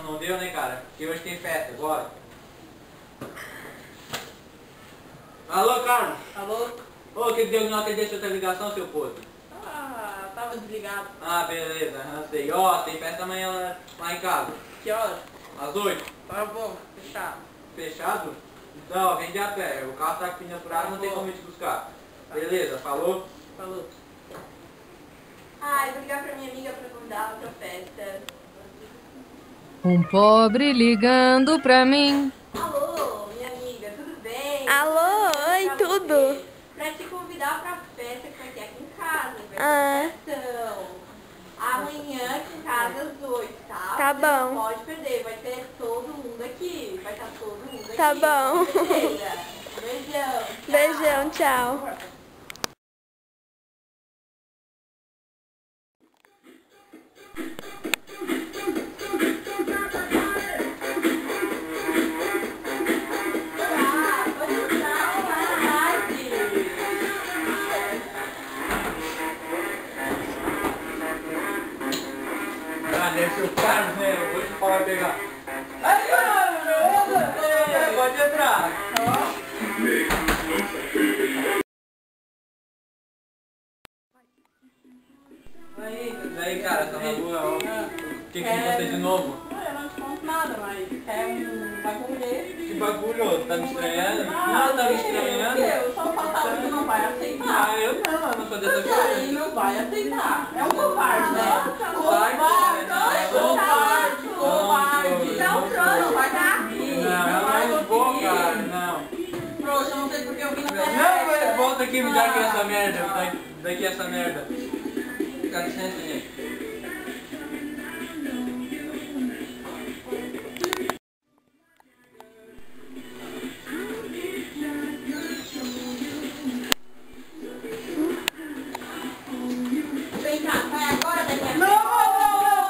Não deu, né, cara? Porque hoje tem festa, bora. Alô, Carlos? Alô? Ô, que deu que não atendeu sua ligação, seu puto? Ah, tava desligado. Ah, beleza, não sei. Ó, tem festa amanhã lá em casa. Que horas? Às 8. Tá bom, fechado. Fechado? Então, ó, vem de a pé. O carro tá com pneu furado, não tem como te buscar. Beleza, falou? Falou. Ai, vou ligar pra minha amiga pra convidá-la pra festa. Um pobre ligando pra mim. Alô, minha amiga, tudo bem? Alô, oi, Pra tudo? você, pra te convidar pra festa que vai ter aqui em casa. Vai ter festão. Amanhã aqui em casa às 8, tá? Tá Você bom. não pode perder, vai ter todo mundo aqui. Vai estar todo mundo aqui. Tá bom. Beleza. Beijão. Tchau. Beijão, tchau. Ah, deve ser o Carlos, né? Hoje o pau vai pegar. Aí, pode entrar. Daí, cara, tá na rua, ó. O que tem você de novo? Eu não te conto nada, mas é um bagulho desse. Que bagulho, tá me estranhando? Não, tá me estranhando? Eu só faltava que não vai aceitar. Ah, eu não sou dessa Aí coisa. não vai aceitar. É um covarde, né? Covarde, Covarde. Não, Não vai dar aqui. Não, eu não vou, cara, não. Trouxa, não sei porque eu vim na Não, mas volta aqui e me dá aqui essa merda, daqui essa merda. Dá licença, gente. Vem cá, vai agora, Daniel.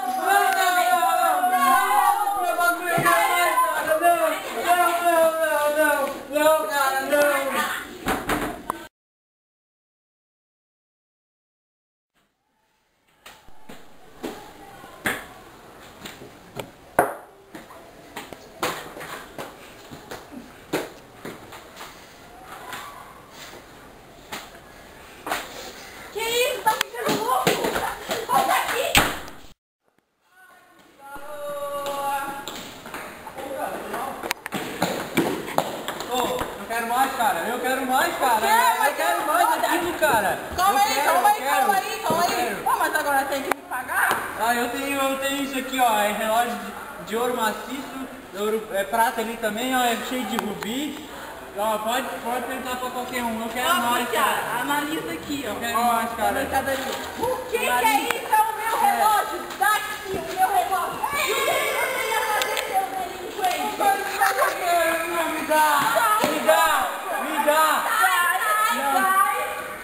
Não, cara, não. Que isso? Tá ficando louco? Volta aqui! Ô, eu quero mais, cara. Eu quero mais, cara. Eu quero mais aquilo, cara. Calma aí, Eu calma aí, quero. calma aí, calma aí. quero. Pô, mas agora tem que me pagar? Ah, eu tenho isso aqui, ó. É relógio de ouro maciço, prata ali também, ó. É cheio de rubi. Ó, pode perguntar pra qualquer um. Eu quero mais, cara. Cara, analisa aqui, ó. Eu quero mais, cara. Mercadoria. O que é isso? É o meu relógio! Dá aqui o meu relógio! O que você ia fazer, seu delinquente? Não, me dá! Me dá! Me dá!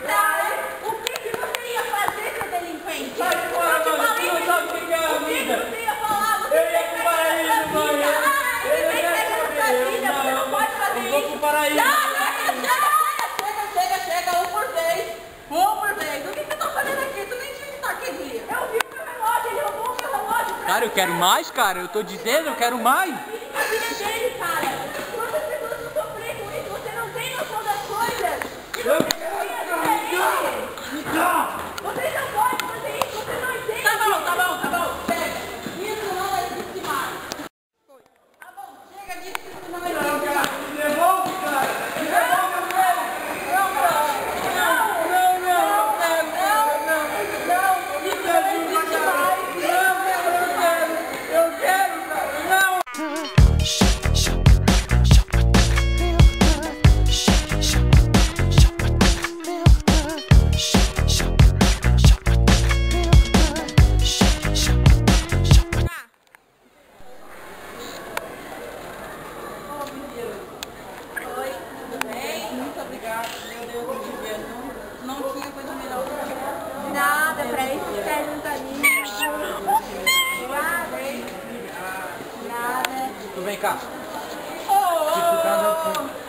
Sai! O que você ia fazer, seu delinquente? Sai fora, Eu te mano! falei Você não sabe o que é a o que vida! você ia falar? Você Eu ia pro paraíso, mano! Você tem que na sua vida, você não pode fazer Eu vou isso! pro paraíso! Chega, um por vez. Um por vez. O que você tá fazendo aqui? Tu nem tinha que estar aqui, Guia. Eu vi o meu relógio, ele roubou o meu relógio! Cara, eu quero mais, cara! Eu tô dizendo, eu quero mais! A vida é dele, cara! Quantas pessoas vão sofrer com isso? Você não tem noção das coisas! Me dá! Você não pode fazer isso, você não entende! Tá bom. Chega. Isso não vai existir mais. Tá bom, chega disso que isso não vai existir mais. Me devolve, cara! Me devolve o meu!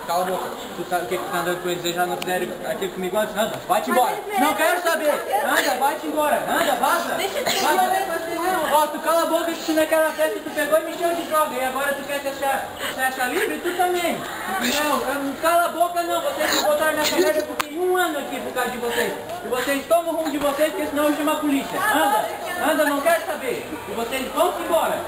cala a boca. Tu sabe o que tá andando com eles? Eles já não fizeram aquilo comigo antes? Anda, vai-te embora. Não quero saber. Anda, vai-te embora. Anda, vaza. Ó, tu cala a boca que tu naquela festa tu pegou e me encheu de droga. E agora tu quer se achar livre? Tu também. Não, cala a boca não. Vocês me botaram nessa merda porque fiquei 1 ano aqui por causa de vocês. E vocês tomam o rumo de vocês porque senão eu chamo a polícia. Anda, anda, não quero saber. E vocês vão embora.